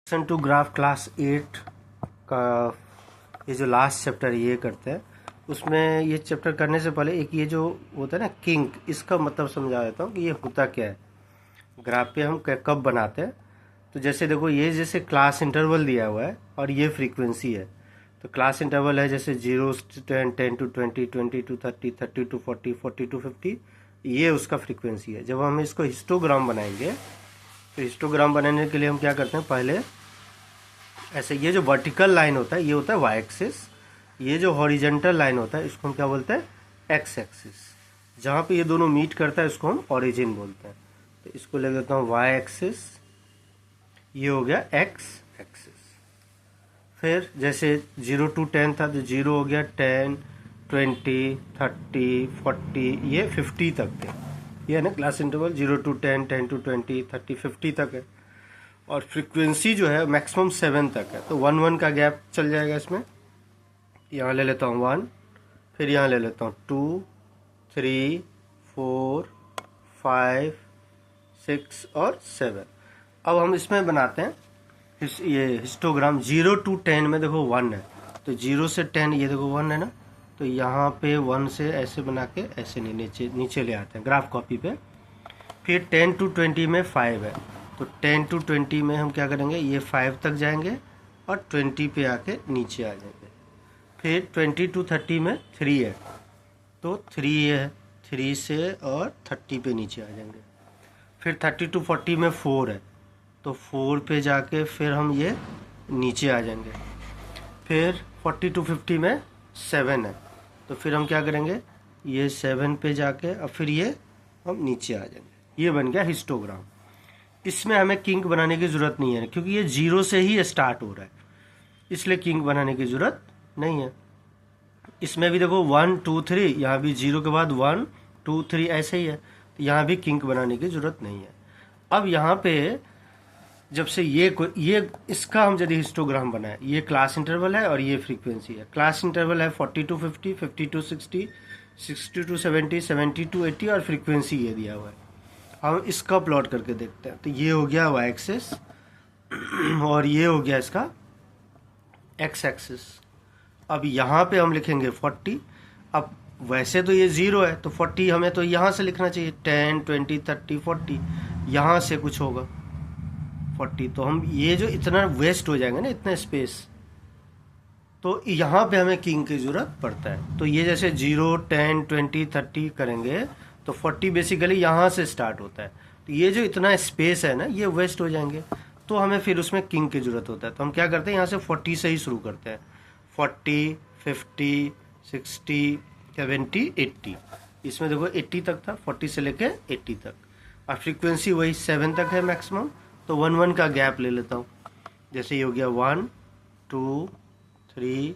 Section 2 graph class 8 का ये जो लास्ट चैप्टर ये करते हैं, उसमें ये चैप्टर करने से पहले एक ये जो होता है ना किंक, इसका मतलब समझा देता हूँ कि ये होता क्या है। ग्राफ पे हम कब बनाते हैं, तो जैसे देखो ये जैसे क्लास इंटरवल दिया हुआ है और ये फ्रीक्वेंसी है। तो क्लास इंटरवल है जैसे 0 to 10, 10 to 20, 20 to 30, 30 to 40, 40 to 50, ये उसका फ्रीक्वेंसी है। जब हम इसको हिस्टोग्राम बनाएंगे तो हिस्टोग्राम बनाने के लिए हम क्या करते हैं, पहले ऐसे ये जो वर्टिकल लाइन होता है ये होता है वाई एक्सिस, ये जो हॉरिजेंटल लाइन होता है इसको हम क्या बोलते हैं, एक्स एक्सिस। जहाँ पे ये दोनों मीट करता है इसको हम ओरिजिन बोलते हैं। तो इसको ले लेता हूँ वाई एक्सिस, ये हो गया एक्स एक्सिस। फिर जैसे 0 to 10 था तो 0 हो गया 10, 20, 30, 40, ये 50 तक थे। ये है ना क्लास इंटरवल 0 to 10, 10 to 20, 30, 50 तक है। और फ्रीक्वेंसी जो है मैक्सिमम 7 तक है। तो 1 का गैप चल जाएगा इसमें। यहाँ ले लेता हूँ 1, फिर यहाँ ले लेता हूँ 2, 3, 4, 5, 6 और 7। अब हम इसमें बनाते हैं ये हिस्टोग्राम। 0 to 10 में देखो 1 है, तो 0 से 10 ये देखो 1 है ना, तो यहाँ पे 1 से ऐसे बना के ऐसे नीचे नीचे ले आते हैं ग्राफ कॉपी पे। फिर 10 to 20 में 5 है, तो 10 to 20 में हम क्या करेंगे, ये 5 तक जाएंगे और 20 पे आके नीचे आ जाएंगे। फिर 20 to 30 में 3 है, तो 3 है, 3 से और 30 पे नीचे आ जाएंगे। फिर 30 to 40 में 4 है, तो 4 पे जाके फिर हम ये नीचे आ जाएंगे। फिर 40 to 50 में 7 है, तो फिर हम क्या करेंगे, ये 7 पे जाके और फिर ये हम नीचे आ जाएंगे। ये बन गया हिस्टोग्राम। इसमें हमें किंक बनाने की ज़रूरत नहीं है क्योंकि ये 0 से ही स्टार्ट हो रहा है, इसलिए किंक बनाने की ज़रूरत नहीं है। इसमें भी देखो 1, 2, 3, यहाँ भी 0 के बाद 1, 2, 3 ऐसे ही है, तो यहाँ भी किंक बनाने की ज़रूरत नहीं है। अब यहाँ पे जब से ये इसका हम यदि हिस्टोग्राम बनाए, ये क्लास इंटरवल है और ये फ्रीक्वेंसी है। क्लास इंटरवल है 40 to 50, 50 to 60, 60 to 70, 70 to 80 और फ्रीक्वेंसी ये दिया हुआ है। हम इसका प्लॉट करके देखते हैं। तो ये हो गया वाई एक्सिस और ये हो गया इसका एक्स एक्सिस। अब यहाँ पे हम लिखेंगे 40। अब वैसे तो ये 0 है, तो 40 हमें तो यहाँ से लिखना चाहिए, 10, 20, 30, 40, यहाँ से कुछ होगा 40। तो हम ये जो इतना वेस्ट हो जाएंगे ना, इतना स्पेस, तो यहाँ पे हमें किंग की ज़रूरत पड़ता है। तो ये जैसे 0, 10, 20, 30 करेंगे तो 40 बेसिकली यहाँ से स्टार्ट होता है। तो ये जो इतना स्पेस है ना, ये वेस्ट हो जाएंगे, तो हमें फिर उसमें किंग की ज़रूरत होता है। तो हम क्या करते हैं, यहाँ से 40 से ही शुरू करते हैं। 40, 50, 60, 70, 80। इसमें देखो 80 तक था, 40 से लेके 80 तक। और फ्रीक्वेंसी वही 7 तक है मैक्सिमम, तो 1 का गैप ले लेता हूँ। जैसे ये हो गया 1, 2, 3,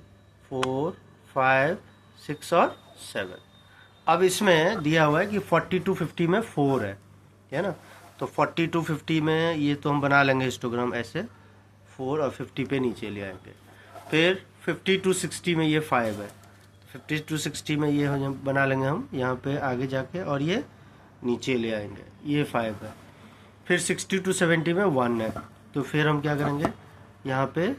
4, 5, 6 और 7। अब इसमें दिया हुआ है कि 40 to 50 में 4 है ना, तो 40 to 50 में ये तो हम बना लेंगे हिस्टोग्राम ऐसे, 4 और 50 पे नीचे ले आएंगे। फिर 50 to 60 में ये 5 है, 50 to 60 में ये बना लेंगे हम यहाँ पे आगे जाके और ये नीचे ले आएंगे, ये 5 है। फिर 60 to 70 में 1 है, तो फिर हम क्या करेंगे, यहाँ पे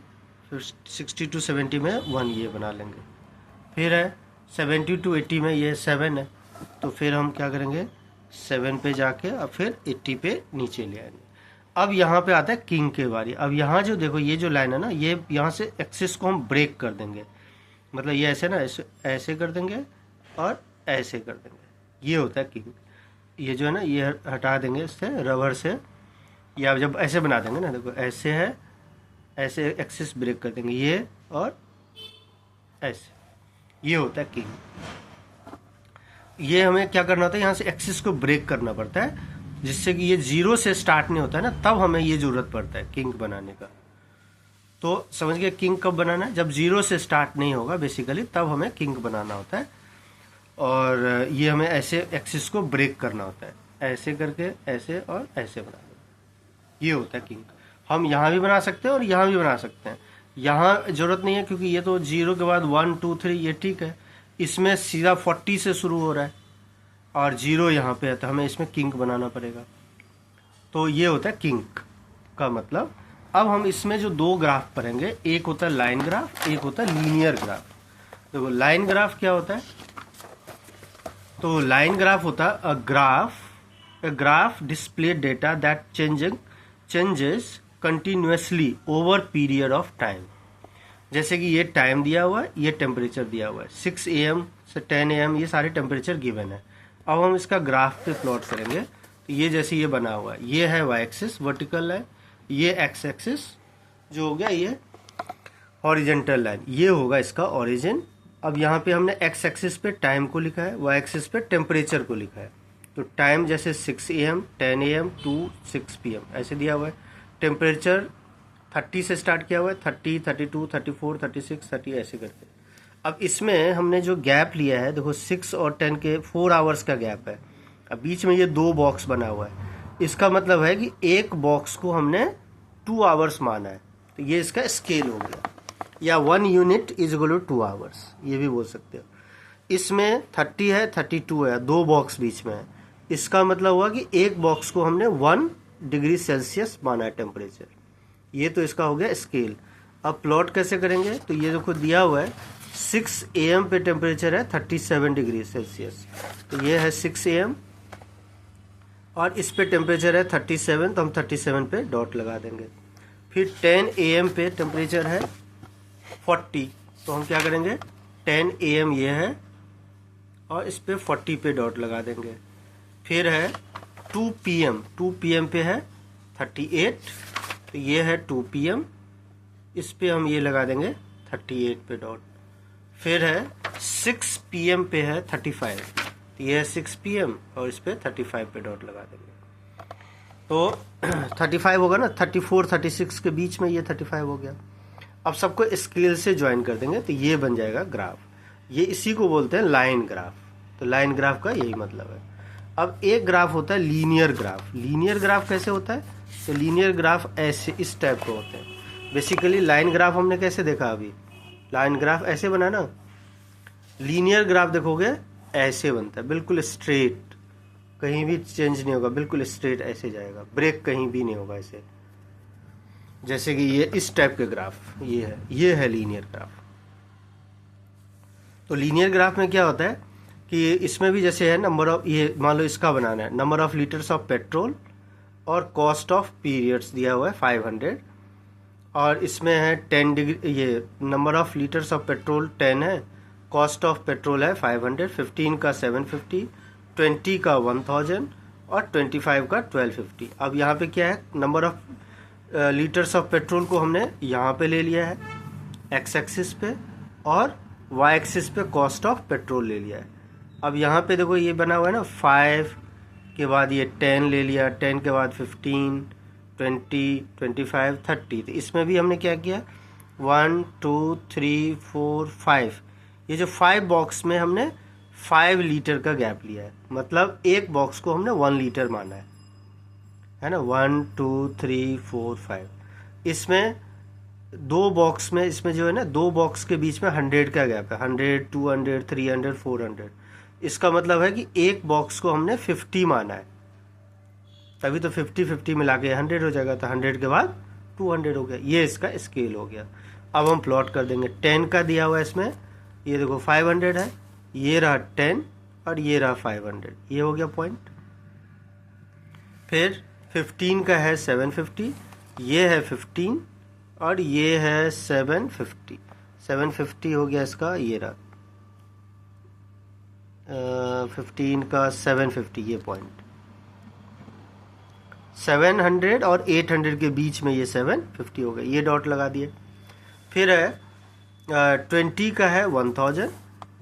फिर 60 to 70 में 1 ये बना लेंगे। फिर है 70 to 80 में ये 7 है, तो फिर हम क्या करेंगे, 7 पे जाके और फिर 80 पे नीचे ले आएंगे। अब यहाँ पे आता है किंग के बारी। अब यहाँ जो देखो ये जो लाइन है ना, ये यहाँ से एक्सिस को हम ब्रेक कर देंगे, मतलब ये ऐसे ना ऐसे कर देंगे और ऐसे कर देंगे, ये होता है किंग। ये जो है ना, ये हटा देंगे इससे रबर से, या जब ऐसे बना देंगे ना, देखो ऐसे है, ऐसे एक्सिस ब्रेक कर देंगे ये और ऐसे, ये होता है किंग। ये हमें क्या करना होता है, यहाँ से एक्सिस को ब्रेक करना पड़ता है, जिससे कि ये 0 से स्टार्ट नहीं होता है ना, तब हमें ये ज़रूरत पड़ता है किंग बनाने का। तो समझ गए किंग कब बनाना है, जब 0 से स्टार्ट नहीं होगा बेसिकली, तब हमें किंग बनाना होता है। और ये हमें ऐसे एक्सिस को ब्रेक करना होता है, ऐसे करके ऐसे और ऐसे बना देना, ये होता है किंग। हम यहाँ भी बना सकते हैं और यहाँ भी बना सकते हैं। यहाँ ज़रूरत नहीं है क्योंकि ये तो 0 के बाद 1, 2, 3 ये ठीक है। इसमें सीधा 40 से शुरू हो रहा है और 0 यहाँ पे है, तो हमें इसमें किंग बनाना पड़ेगा। तो ये होता है किंग का मतलब अब हम इसमें जो दो ग्राफ पढ़ेंगे, एक होता है लाइन ग्राफ, एक होता है लीनियर ग्राफ। देखो लाइन ग्राफ क्या होता है, तो लाइन ग्राफ होता है a graph display data that changes continuously over period of time. जैसे कि ये टाइम दिया हुआ है, ये टेम्परेचर दिया हुआ है, 6 AM से 10 AM ये सारे टेम्परेचर गिवन है। अब हम इसका ग्राफ पे प्लॉट करेंगे, तो ये जैसे ये बना हुआ है, ये है वाई एक्सिस वर्टिकल लाइन, ये एक्स एक्सिस जो हो गया ये हॉरिजेंटल लाइन, ये होगा इसका ओरिजिन। अब यहाँ पे हमने एक्स एक्सिस पे टाइम को लिखा है, वाई एक्सिस पे टेम्परेचर को लिखा है। तो टाइम जैसे 6 AM 10 AM टू 6 PM ऐसे दिया हुआ है। टेम्परेचर 30 से स्टार्ट किया हुआ है, 30, 32, 34, 36, 30 ऐसे करके। अब इसमें हमने जो गैप लिया है, देखो 6 और 10 के 4 आवर्स का गैप है। अब बीच में ये 2 बॉक्स बना हुआ है, इसका मतलब है कि एक बॉक्स को हमने 2 आवर्स माना है, तो ये इसका स्केल हो गया। या 1 unit is equal to 2 hours, ये भी बोल सकते हो। इसमें 30 है, 32 है, 2 बॉक्स बीच में है, इसका मतलब हुआ कि एक बॉक्स को हमने 1 डिग्री सेल्सियस माना है टेम्परेचर। ये तो इसका हो गया स्केल। अब प्लॉट कैसे करेंगे, तो ये देखो दिया हुआ है 6 AM पे टेम्परेचर है 37 डिग्री सेल्सियस, तो ये है 6 AM और इस पे टेम्परेचर है 37, तो हम 37 पे डॉट लगा देंगे। फिर 10 AM पे टेम्परेचर है 40, तो हम क्या करेंगे 10 AM ये है और इस पे 40 पे डॉट लगा देंगे। फिर है 2 PM पे है 38, तो ये है 2 PM, इस पे हम ये लगा देंगे 38 पे डॉट। फिर है 6 PM पे है 35, तो ये है 6 PM और इस पे 35 पे डॉट लगा देंगे। तो 35 होगा ना, 34 36 के बीच में ये 35 हो गया। अब सबको स्केल से ज्वाइन कर देंगे, तो ये बन जाएगा ग्राफ। ये इसी को बोलते हैं लाइन ग्राफ। तो लाइन ग्राफ का यही मतलब है। अब एक ग्राफ होता है लीनियर ग्राफ। लीनियर ग्राफ कैसे होता है, तो लीनियर ग्राफ ऐसे इस टाइप के होते हैं। बेसिकली लाइन ग्राफ हमने कैसे देखा, अभी लाइन ग्राफ ऐसे बना ना, लीनियर ग्राफ देखोगे ऐसे बनता है, बिल्कुल स्ट्रेट, कहीं भी चेंज नहीं होगा, बिल्कुल स्ट्रेट ऐसे जाएगा, ब्रेक कहीं भी नहीं होगा ऐसे। जैसे कि ये इस टाइप के ग्राफ ये है लीनियर ग्राफ। तो लीनियर ग्राफ में क्या होता है कि इसमें भी जैसे है नंबर ऑफ, ये मान लो इसका बनाना है, number of litres of petrol और कॉस्ट ऑफ पीरियड्स दिया हुआ है 500, और इसमें है 10 डिग्री, ये number of litres of petrol 10 है, कॉस्ट ऑफ पेट्रोल है 500, 15 का 750, 20 का 1000 और 25 का 1250। अब यहाँ पे क्या है, number of litres of petrol को हमने यहाँ पे ले लिया है एक्स एक्सिस पे, और वाई एक्सिस पे कॉस्ट ऑफ पेट्रोल ले लिया है। अब यहाँ पे देखो ये बना हुआ है ना, 5 के बाद ये 10 ले लिया, 10 के बाद 15, 20, 25, 30। तो इसमें भी हमने क्या किया, 1 2 3 4 5, ये जो 5 बॉक्स में हमने 5 लीटर का गैप लिया है, मतलब एक बॉक्स को हमने 1 लीटर माना है ना। 1 2 3 4 5, इसमें 2 बॉक्स में, इसमें जो है ना 2 बॉक्स के बीच में 100 का गैप है, 100 200 300 400। इसका मतलब है कि एक बॉक्स को हमने 50 माना है, तभी तो 50-50 मिला के 100 हो जाएगा, तो 100 के बाद 200 हो गया। ये इसका स्केल हो गया। अब हम प्लॉट कर देंगे। 10 का दिया हुआ है इसमें, ये देखो 500 है, ये रहा 10 और ये रहा 500, ये हो गया पॉइंट। फिर 15 का है 750, ये है 15 और ये है 750, 750 हो गया इसका, ये रहा 15 का 750, ये पॉइंट। 700 और 800 के बीच में ये 750 हो गया, ये डॉट लगा दिए। फिर है 20 का है 1000,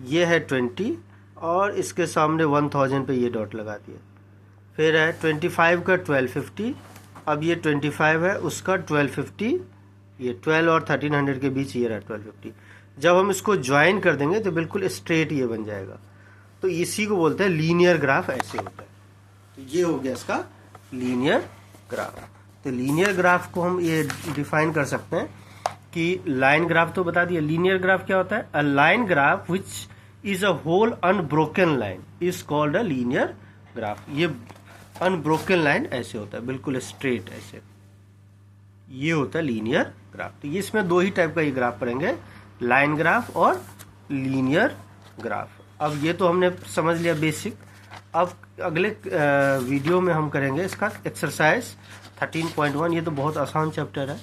ये है 20 और इसके सामने 1000 पे ये डॉट लगा दिए। फिर है 25 का 1250, अब ये 25 है उसका 1250, ये 12 और 1300 के बीच ये रहा 1250। जब हम इसको ज्वाइन कर देंगे तो बिल्कुल स्ट्रेट ये बन जाएगा। तो इसी को बोलते हैं लीनियर ग्राफ, ऐसे होता है। तो ये हो गया इसका लीनियर ग्राफ। तो लीनियर ग्राफ को हम ये डिफाइन कर सकते हैं कि लाइन ग्राफ तो बता दिया, लीनियर ग्राफ क्या होता है, a line graph which is a whole unbroken line is called a linear graph. ये अनब्रोकन लाइन ऐसे होता है, बिल्कुल स्ट्रेट ऐसे, ये होता है लीनियर ग्राफ। तो ये इसमें दो ही टाइप का ये ग्राफ पढ़ेंगे, लाइन ग्राफ और लीनियर ग्राफ। अब ये तो हमने समझ लिया बेसिक। अब अगले वीडियो में हम करेंगे इसका एक्सरसाइज 13.1। ये तो बहुत आसान चैप्टर है,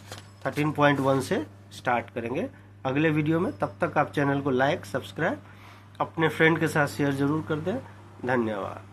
13.1 से स्टार्ट करेंगे अगले वीडियो में। तब तक आप चैनल को लाइक सब्सक्राइब अपने फ्रेंड के साथ शेयर जरूर कर दें। धन्यवाद।